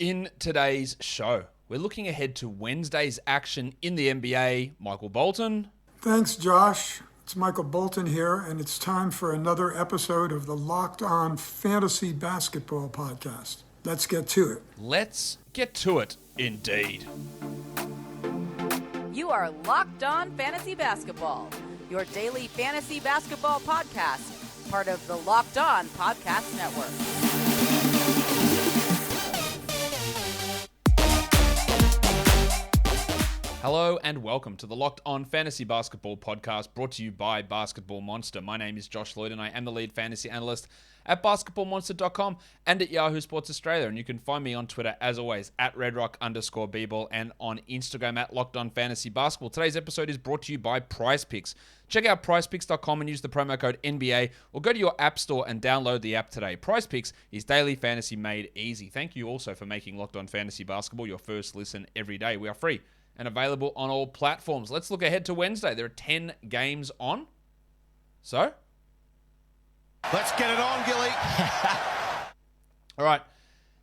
In today's show, we're looking ahead to Wednesday's action in the NBA. Michael Bolton. Thanks, Josh. It's Michael Bolton here, and it's time for another episode of the Locked On Fantasy Basketball Podcast. Let's get to it. Let's get to it, indeed. You are Locked On Fantasy Basketball, your daily fantasy basketball podcast, part of the Locked On Podcast Network. Hello and welcome to the Locked On Fantasy Basketball Podcast, brought to you by Basketball Monster. My name is Josh Lloyd and I am the lead fantasy analyst at basketballmonster.com and at Yahoo Sports Australia. And you can find me on Twitter, as always, at redrock_bball and on Instagram at Locked On Fantasy Basketball. Today's episode is brought to you by PrizePicks. Check out prizepicks.com and use the promo code NBA, or go to your app store and download the app today. PrizePicks is daily fantasy made easy. Thank you also for making Locked On Fantasy Basketball your first listen every day. We are free and available on all platforms. Let's look ahead to Wednesday. There are 10 games on. So, let's get it on, Gilly. All right.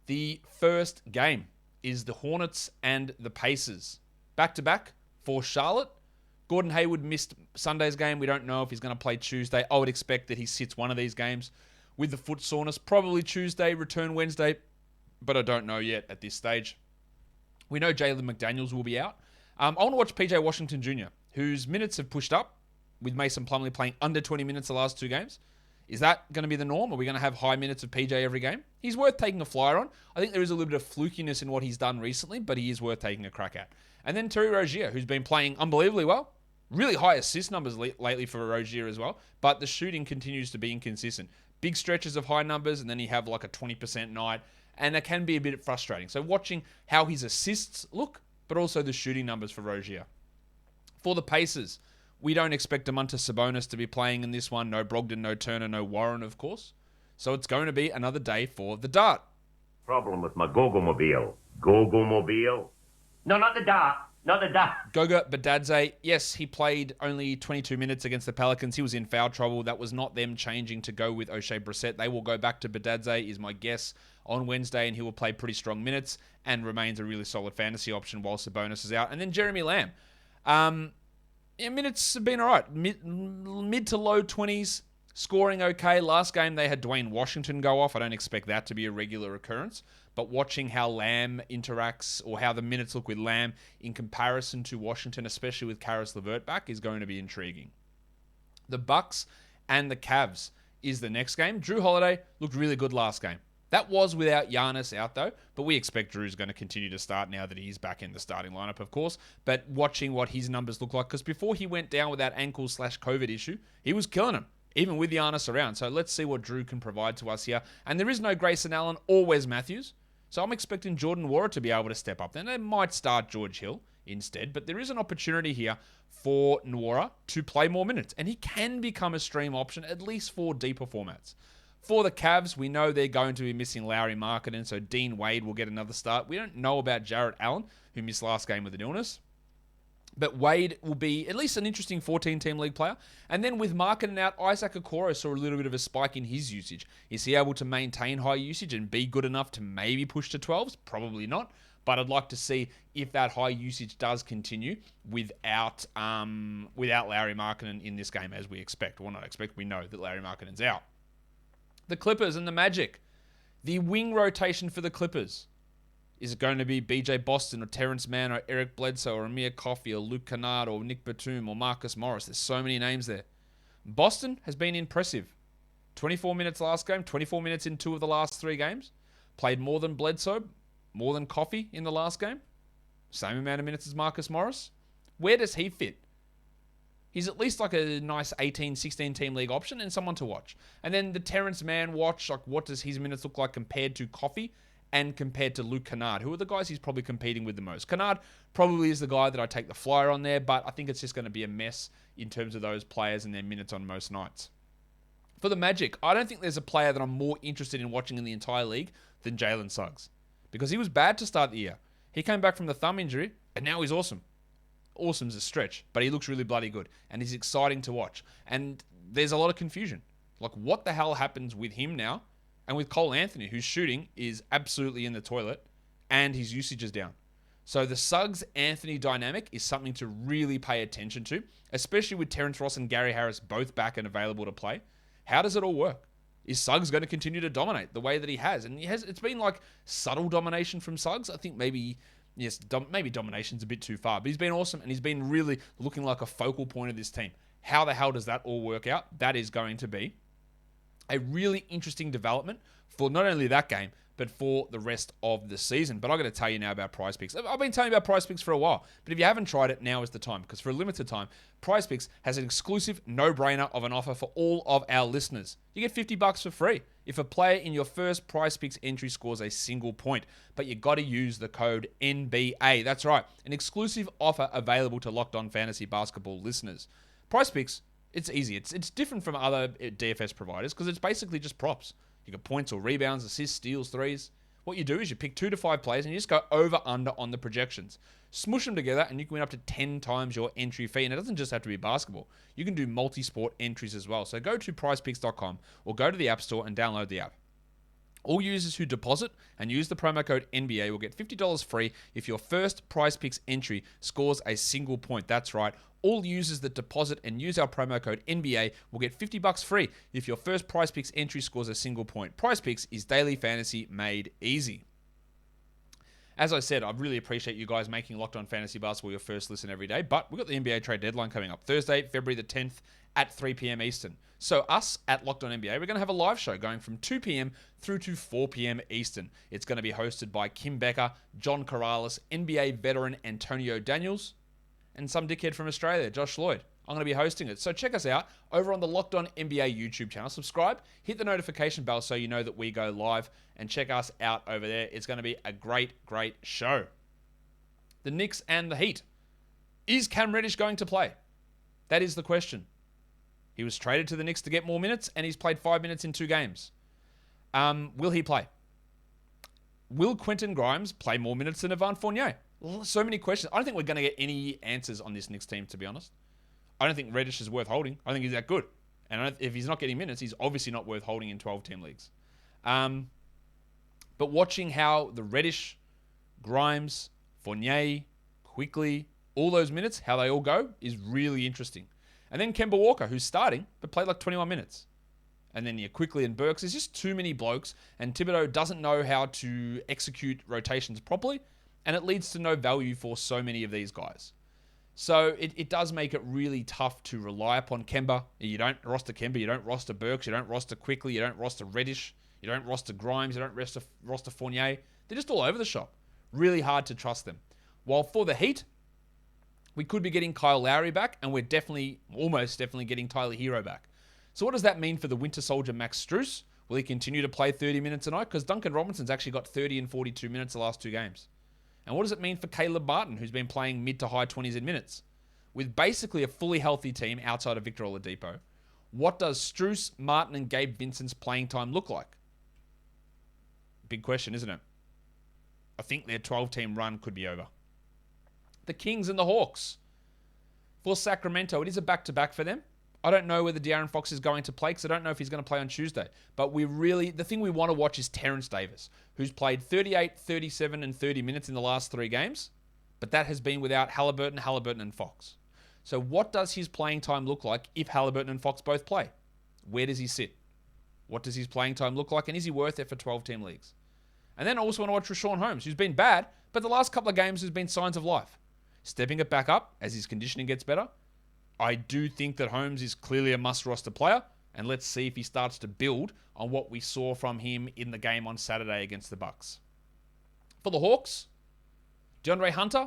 The first game is the Hornets and the Pacers. Back-to-back for Charlotte. Gordon Hayward missed Sunday's game. We don't know if he's going to play Tuesday. I would expect that he sits one of these games with the foot soreness. Probably Tuesday, return Wednesday, but I don't know yet at this stage. We know Jalen McDaniels will be out. I want to watch PJ Washington Jr., whose minutes have pushed up, with Mason Plumlee playing under 20 minutes the last two games. Is that going to be the norm? Are we going to have high minutes of PJ every game? He's worth taking a flyer on. I think there is a little bit of flukiness in what he's done recently, but he is worth taking a crack at. And then Terry Rozier, who's been playing unbelievably well. Really high assist numbers lately for Rozier as well, but the shooting continues to be inconsistent. Big stretches of high numbers, and then you have like a 20% night, and that can be a bit frustrating. So watching how his assists look, but also the shooting numbers for Rozier. For the Pacers, we don't expect Domantas Sabonis to be playing in this one. No Brogdon, no Turner, no Warren, of course. So it's going to be another day for the Dart. Problem with my Gogo-mobile. Gogo-mobile? No, not the Dart. Not the Dart. Goga Badadze, yes, he played only 22 minutes against the Pelicans. He was in foul trouble. That was not them changing to go with O'Shea Brissett. They will go back to Badadze, is my guess, on Wednesday, and he will play pretty strong minutes and remains a really solid fantasy option while Sabonis is out. And then Jeremy Lamb. Minutes have been all right. Mid to low 20s, scoring okay. Last game, they had Dwayne Washington go off. I don't expect that to be a regular occurrence. But watching how Lamb interacts, or how the minutes look with Lamb in comparison to Washington, especially with Karis LeVert back, is going to be intriguing. The Bucks and the Cavs is the next game. Drew Holiday looked really good last game. That was without Giannis out, though, but we expect Drew's going to continue to start now that he's back in the starting lineup, of course. But watching what his numbers look like, because before he went down with that ankle/COVID issue, he was killing him, even with Giannis around. So let's see what Drew can provide to us here. And there is no Grayson Allen or Wes Matthews, so I'm expecting Jordan Nwora to be able to step up. Then they might start George Hill instead, but there is an opportunity here for Nwora to play more minutes, and he can become a stream option, at least for deeper formats. For the Cavs, we know they're going to be missing Lauri Markkanen, so Dean Wade will get another start. We don't know about Jarrett Allen, who missed last game with an illness. But Wade will be at least an interesting 14-team league player. And then with Markkanen out, Isaac Okoro saw a little bit of a spike in his usage. Is he able to maintain high usage and be good enough to maybe push to 12s? Probably not. But I'd like to see if that high usage does continue without Lauri Markkanen in this game, as we expect. Well, not expect, we know that Lauri Markkanen's out. The Clippers and the Magic. The wing rotation for the Clippers. Is it going to be BJ Boston or Terrence Mann or Eric Bledsoe or Amir Coffey or Luke Kennard or Nick Batum or Marcus Morris? There's so many names there. Boston has been impressive. 24 minutes last game, 24 minutes in 2 of the last 3 games. Played more than Bledsoe, more than Coffey in the last game. Same amount of minutes as Marcus Morris. Where does he fit? He's at least like a nice 18, 16-team league option and someone to watch. And then the Terrence Mann watch, like what does his minutes look like compared to Coffey and compared to Luke Kennard, who are the guys he's probably competing with the most. Kennard probably is the guy that I take the flyer on there, but I think it's just going to be a mess in terms of those players and their minutes on most nights. For the Magic, I don't think there's a player that I'm more interested in watching in the entire league than Jalen Suggs, because he was bad to start the year. He came back from the thumb injury, and now he's awesome. Awesome's a stretch, but he looks really bloody good, and he's exciting to watch. And there's a lot of confusion. Like, what the hell happens with him now? And with Cole Anthony, whose shooting is absolutely in the toilet, and his usage is down. So the Suggs-Anthony dynamic is something to really pay attention to, especially with Terrence Ross and Gary Harris both back and available to play. How does it all work? Is Suggs going to continue to dominate the way that he has? And it's been like subtle domination from Suggs. I think maybe domination's a bit too far, but he's been awesome and he's been really looking like a focal point of this team. How the hell does that all work out? That is going to be a really interesting development for not only that game, but for the rest of the season. But I'm going to tell you now about PrizePicks. I've been telling you about PrizePicks for a while, but if you haven't tried it, now is the time, because for a limited time, PrizePicks has an exclusive no-brainer of an offer for all of our listeners. You get $50 for free if a player in your first PrizePicks entry scores a single point, but you got to use the code NBA. That's right, an exclusive offer available to Locked On Fantasy Basketball listeners. PrizePicks, it's easy. It's different from other DFS providers because it's basically just props. You got points or rebounds, assists, steals, threes. What you do is you pick 2 to 5 plays and you just go over/under on the projections. Smush them together and you can win up to 10 times your entry fee. And it doesn't just have to be basketball. You can do multi-sport entries as well. So go to prizepicks.com or go to the App Store and download the app. All users who deposit and use the promo code NBA will get $50 free if your first PrizePicks entry scores a single point. That's right. All users that deposit and use our promo code NBA will get $50 free if your first PrizePicks entry scores a single point. PrizePicks is daily fantasy made easy. As I said, I really appreciate you guys making Locked On Fantasy Basketball your first listen every day, but we've got the NBA trade deadline coming up Thursday, February the 10th at 3 p.m. Eastern. So us at Locked On NBA, we're going to have a live show going from 2 p.m. through to 4 p.m. Eastern. It's going to be hosted by Kim Becker, John Corrales, NBA veteran Antonio Daniels, and some dickhead from Australia, Josh Lloyd. I'm going to be hosting it. So check us out over on the Locked On NBA YouTube channel. Subscribe, hit the notification bell so you know that we go live, and check us out over there. It's going to be a great, great show. The Knicks and the Heat. Is Cam Reddish going to play? That is the question. He was traded to the Knicks to get more minutes, and he's played 5 minutes in 2 games. Will he play? Will Quentin Grimes play more minutes than Evan Fournier? So many questions. I don't think we're going to get any answers on this Knicks team, to be honest. I don't think Reddish is worth holding. I think he's that good. And if he's not getting minutes, he's obviously not worth holding in 12-team leagues. But watching how the Reddish, Grimes, Fournier, Quickly, all those minutes, how they all go, is really interesting. And then Kemba Walker, who's starting, but played like 21 minutes. And then Quickly and Burks. There's just too many blokes, and Thibodeau doesn't know how to execute rotations properly, and it leads to no value for so many of these guys. So it does make it really tough to rely upon Kemba. You don't roster Kemba, you don't roster Burks, you don't roster Quickly, you don't roster Reddish, you don't roster Grimes, you don't roster Fournier. They're just all over the shop. Really hard to trust them. While for the Heat, we could be getting Kyle Lowry back, and we're almost definitely getting Tyler Hero back. So what does that mean for the Winter Soldier Max Strus? Will he continue to play 30 minutes a night? Because Duncan Robinson's actually got 30 and 42 minutes the last 2 games. And what does it mean for Caleb Martin, who's been playing mid to high 20s in minutes? With basically a fully healthy team outside of Victor Oladipo, what does Strus, Martin, and Gabe Vincent's playing time look like? Big question, isn't it? I think their 12-team run could be over. The Kings and the Hawks. For Sacramento, it is a back-to-back for them. I don't know whether De'Aaron Fox is going to play because I don't know if he's going to play on Tuesday. But the thing we want to watch is Terrence Davis, who's played 38, 37, and 30 minutes in the last 3 games. But that has been without Halliburton, and Fox. So what does his playing time look like if Halliburton and Fox both play? Where does he sit? What does his playing time look like? And is he worth it for 12-team leagues? And then I also want to watch Rashawn Holmes, who's been bad, but the last couple of games has been signs of life. Stepping it back up as his conditioning gets better. I do think that Holmes is clearly a must-roster player, and let's see if he starts to build on what we saw from him in the game on Saturday against the Bucks. For the Hawks, DeAndre Hunter,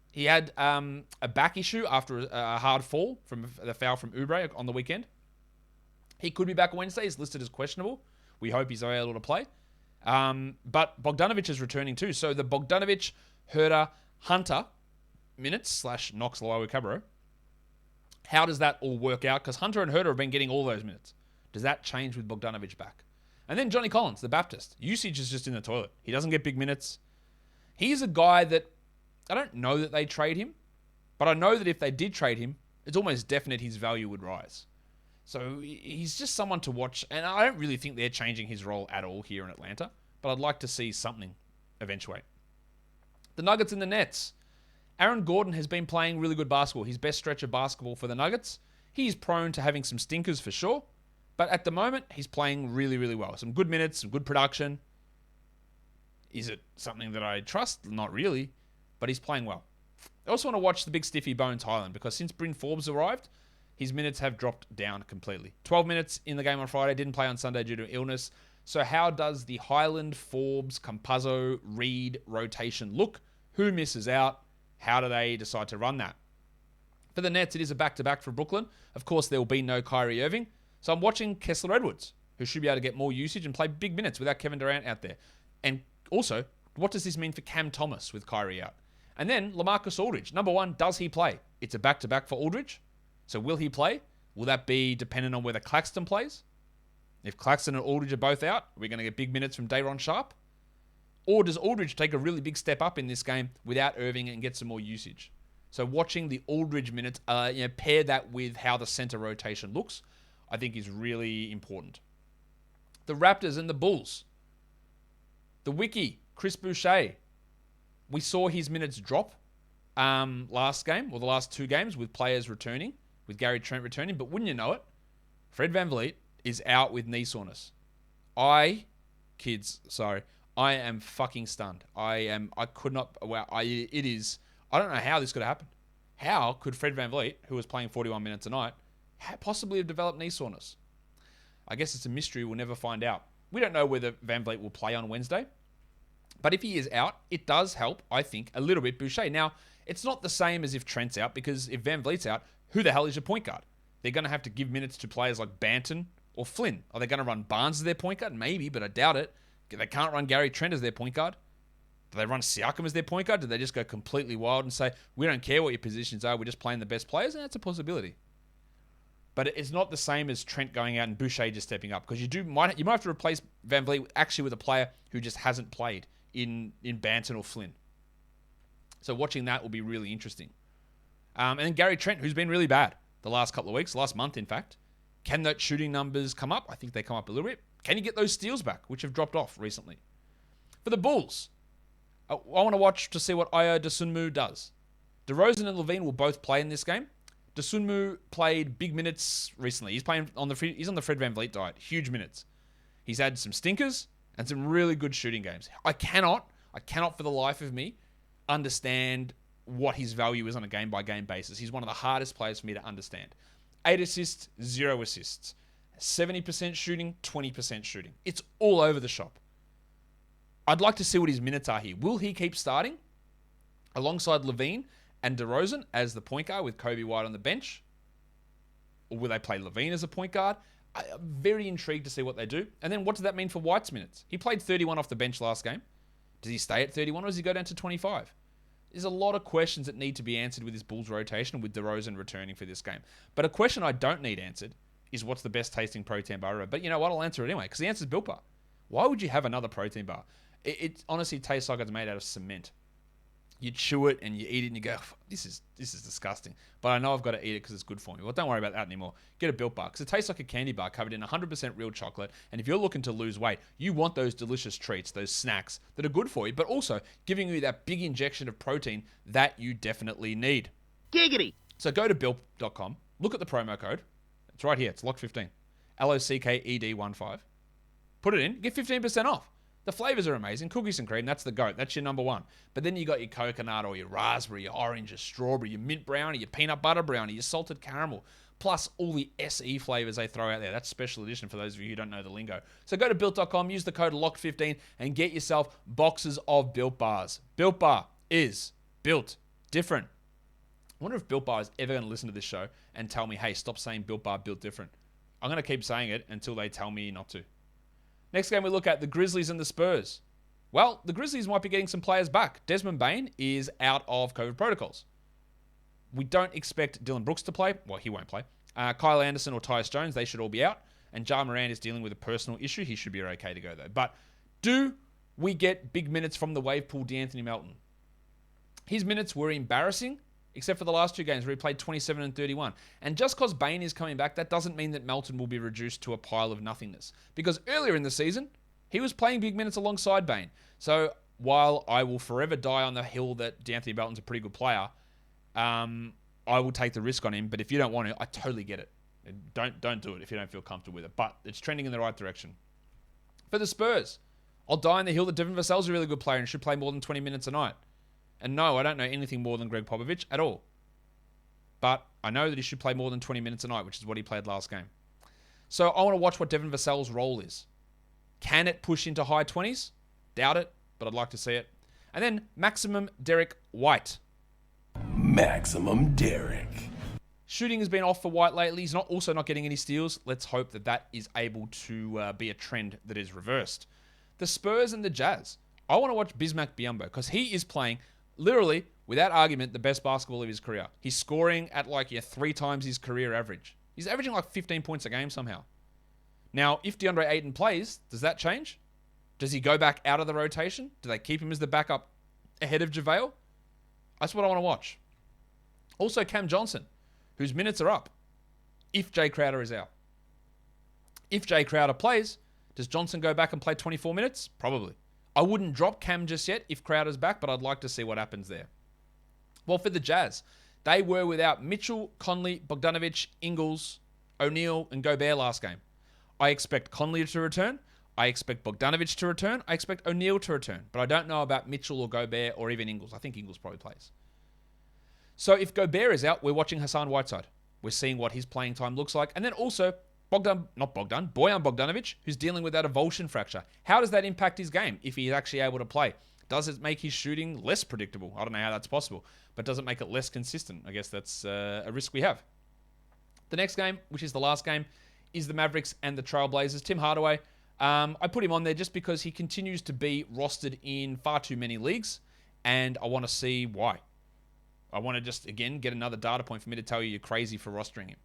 he had a back issue after a hard fall from the foul from Oubre on the weekend. He could be back Wednesday. He's listed as questionable. We hope he's able to play. But Bogdanovic is returning too. So the Bogdanovic, Herter, Hunter minutes / Knox, Loiwo, Cabarro. How does that all work out? Because Hunter and Herter have been getting all those minutes. Does that change with Bogdanovic back? And then Johnny Collins, the Baptist. Usage is just in the toilet. He doesn't get big minutes. He's a guy that I don't know that they trade him, but I know that if they did trade him, it's almost definite his value would rise. So he's just someone to watch, and I don't really think they're changing his role at all here in Atlanta, but I'd like to see something eventuate. The Nuggets and the Nets. Aaron Gordon has been playing really good basketball. His best stretch of basketball for the Nuggets. He's prone to having some stinkers for sure. But at the moment, he's playing really, really well. Some good minutes, some good production. Is it something that I trust? Not really. But he's playing well. I also want to watch the big stiffy Bones Highland because since Bryn Forbes arrived, his minutes have dropped down completely. 12 minutes in the game on Friday. Didn't play on Sunday due to illness. So how does the Highland, Forbes, Campazzo, Reed rotation look? Who misses out? How do they decide to run that? For the Nets, it is a back-to-back for Brooklyn. Of course, there will be no Kyrie Irving. So I'm watching Kessler Edwards, who should be able to get more usage and play big minutes without Kevin Durant out there. And also, what does this mean for Cam Thomas with Kyrie out? And then LaMarcus Aldridge. Number one, does he play? It's a back-to-back for Aldridge. So will he play? Will that be dependent on whether Claxton plays? If Claxton and Aldridge are both out, are we going to get big minutes from Day'Ron Sharpe? Or does Aldridge take a really big step up in this game without Irving and get some more usage? So watching the Aldridge minutes, pair that with how the center rotation looks, I think is really important. The Raptors and the Bulls. The Wiki, Chris Boucher. We saw his minutes drop last game, or the last two games, with players returning, with Gary Trent returning. But wouldn't you know it, Fred VanVleet is out with knee soreness. I am fucking stunned. I don't know how this could have happened. How could Fred VanVleet, who was playing 41 minutes a night, possibly have developed knee soreness? I guess it's a mystery. We'll never find out. We don't know whether VanVleet will play on Wednesday. But if he is out, it does help, I think, a little bit Boucher. Now, it's not the same as if Trent's out, because if VanVleet's out, who the hell is your point guard? They're going to have to give minutes to players like Banton or Flynn. Are they going to run Barnes as their point guard? Maybe, but I doubt it. They can't run Gary Trent as their point guard. Do they run Siakam as their point guard? Do they just go completely wild and say, we don't care what your positions are, we're just playing the best players? And that's a possibility. But it's not the same as Trent going out and Boucher just stepping up, because you might have to replace VanVleet actually with a player who just hasn't played in Banton or Flynn. So watching that will be really interesting. And then Gary Trent, who's been really bad the last couple of weeks, last month in fact. Can those shooting numbers come up? I think they come up a little bit. Can you get those steals back, which have dropped off recently? For the Bulls, I want to watch to see what Ayo Dosunmu does. DeRozan and Levine will both play in this game. Dosunmu played big minutes recently. He's on the Fred VanVleet diet. Huge minutes. He's had some stinkers and some really good shooting games. I cannot for the life of me understand what his value is on a game-by-game basis. He's one of the hardest players for me to understand. 8 assists, 0 assists. 70% shooting, 20% shooting. It's all over the shop. I'd like to see what his minutes are here. Will he keep starting alongside Levine and DeRozan as the point guard with Kobe White on the bench? Or will they play Levine as a point guard? I'm very intrigued to see what they do. And then what does that mean for White's minutes? He played 31 off the bench last game. Does he stay at 31 or does he go down to 25? There's a lot of questions that need to be answered with this Bulls rotation with DeRozan returning for this game. But a question I don't need answered is what's the best tasting protein bar ever. But you know what? I'll answer it anyway because the answer is Built Bar. Why would you have another protein bar? It honestly tastes like it's made out of cement. You chew it and you eat it and you go, this is disgusting. But I know I've got to eat it because it's good for me. Well, don't worry about that anymore. Get a Built Bar because it tastes like a candy bar covered in 100% real chocolate. And if you're looking to lose weight, you want those delicious treats, those snacks that are good for you, but also giving you that big injection of protein that you definitely need. Giggity! So go to Built.com, look at the promo code. It's right here. It's LOCK15. LOCKED15. Put it in, get 15% off. The flavors are amazing. Cookies and cream, that's the GOAT. That's your number one. But then you got your coconut or your raspberry, your orange, your strawberry, your mint brownie, your peanut butter brownie, your salted caramel, plus all the SE flavors they throw out there. That's special edition for those of you who don't know the lingo. So go to Built.com, use the code LOCK15, and get yourself boxes of Built Bars. Built Bar is built different. I wonder if Built Bar is ever going to listen to this show and tell me, hey, stop saying Built Bar, built different. I'm going to keep saying it until they tell me not to. Next game we look at the Grizzlies and the Spurs. Well, the Grizzlies might be getting some players back. Desmond Bane is out of COVID protocols. We don't expect Dylan Brooks to play. Well, he won't play. Kyle Anderson or Tyus Jones, they should all be out. And Ja Morant is dealing with a personal issue. He should be okay to go, though. But do we get big minutes from the wave pool D'Anthony Melton? His minutes were embarrassing, except for the last two games where he played 27 and 31. And just because Bane is coming back, that doesn't mean that Melton will be reduced to a pile of nothingness. Because earlier in the season, he was playing big minutes alongside Bane. So while I will forever die on the hill that D'Anthony Belton's a pretty good player, I will take the risk on him. But if you don't want it, I totally get it. Don't do it if you don't feel comfortable with it. But it's trending in the right direction. For the Spurs, I'll die on the hill that Devin Vassell's a really good player and should play more than 20 minutes a night. And no, I don't know anything more than Greg Popovich at all. But I know that he should play more than 20 minutes a night, which is what he played last game. So I want to watch what Devin Vassell's role is. Can it push into high 20s? Doubt it, but I'd like to see it. And then Maximum Derek White. Maximum Derek. Shooting has been off for White lately. He's also not getting any steals. Let's hope that is able to be a trend that is reversed. The Spurs and the Jazz. I want to watch Bismack Biyombo because he is playing, literally, without argument, the best basketball of his career. He's scoring at 3 times his career average. He's averaging 15 points a game somehow. Now, if DeAndre Ayton plays, does that change? Does he go back out of the rotation? Do they keep him as the backup ahead of JaVale? That's what I want to watch. Also, Cam Johnson, whose minutes are up, if Jay Crowder is out. If Jay Crowder plays, does Johnson go back and play 24 minutes? Probably. I wouldn't drop Cam just yet if Crowder's back, but I'd like to see what happens there. Well, for the Jazz, they were without Mitchell, Conley, Bogdanovic, Ingles, O'Neal, and Gobert last game. I expect Conley to return. I expect Bogdanovic to return. I expect O'Neal to return. But I don't know about Mitchell or Gobert or even Ingles. I think Ingles probably plays. So if Gobert is out, we're watching Hassan Whiteside. We're seeing what his playing time looks like. And then also Bojan Bogdanovic, who's dealing with that avulsion fracture. How does that impact his game if he's actually able to play? Does it make his shooting less predictable? I don't know how that's possible, but does it make it less consistent? I guess that's a risk we have. The next game, which is the last game, is the Mavericks and the Trailblazers. Tim Hardaway, I put him on there just because he continues to be rostered in far too many leagues, and I want to see why. I want to just, again, get another data point for me to tell you you're crazy for rostering him.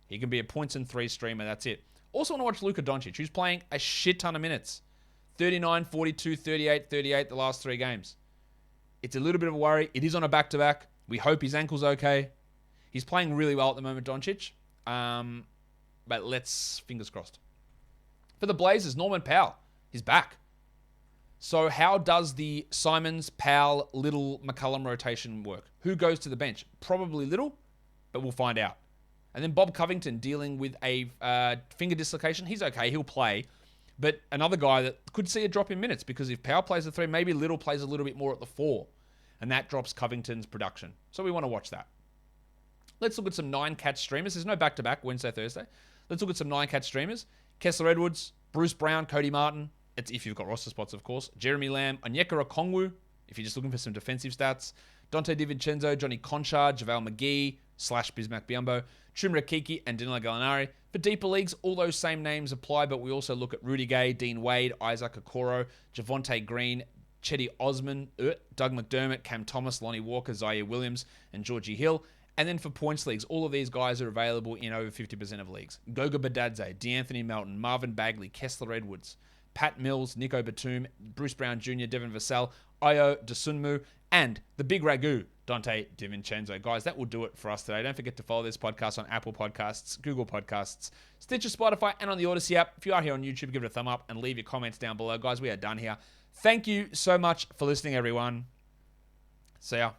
He can be a points and 3 streamer, that's it. Also want to watch Luka Doncic, who's playing a shit ton of minutes. 39, 42, 38, 38 the last 3 games. It's a little bit of a worry. It is on a back-to-back. We hope his ankle's okay. He's playing really well at the moment, Doncic. But let's, fingers crossed. For the Blazers, Norman Powell, he's back. So how does the Simons, Powell, Little, McCollum rotation work? Who goes to the bench? Probably Little, but we'll find out. And then Bob Covington dealing with a finger dislocation. He's okay. He'll play. But another guy that could see a drop in minutes because if Powell plays the 3, maybe Little plays a little bit more at the 4. And that drops Covington's production. So we want to watch that. Let's look at some 9-catch streamers. There's no back-to-back Wednesday, Thursday. Let's look at some 9-catch streamers. Kessler Edwards, Bruce Brown, Cody Martin. It's if you've got roster spots, of course. Jeremy Lamb, Onyeka Okongwu, if you're just looking for some defensive stats. Dante DiVincenzo, Johnny Conchard, JaVale McGee, / Bismack Biyombo, Trim Rakiki, and Danilo Gallinari. For deeper leagues, all those same names apply, but we also look at Rudy Gay, Dean Wade, Isaac Okoro, Javonte Green, Chetty Osman, Doug McDermott, Cam Thomas, Lonnie Walker, Zaire Williams, and Georgie Hill. And then for points leagues, all of these guys are available in over 50% of leagues. Goga Badadze, DeAnthony Melton, Marvin Bagley, Kessler Edwards, Pat Mills, Nico Batum, Bruce Brown Jr., Devin Vassell, Io Dosunmu, and the big ragu, Dante DiVincenzo. Guys, that will do it for us today. Don't forget to follow this podcast on Apple Podcasts, Google Podcasts, Stitcher, Spotify, and on the Odyssey app. If you are here on YouTube, give it a thumb up and leave your comments down below. Guys, we are done here. Thank you so much for listening, everyone. See ya.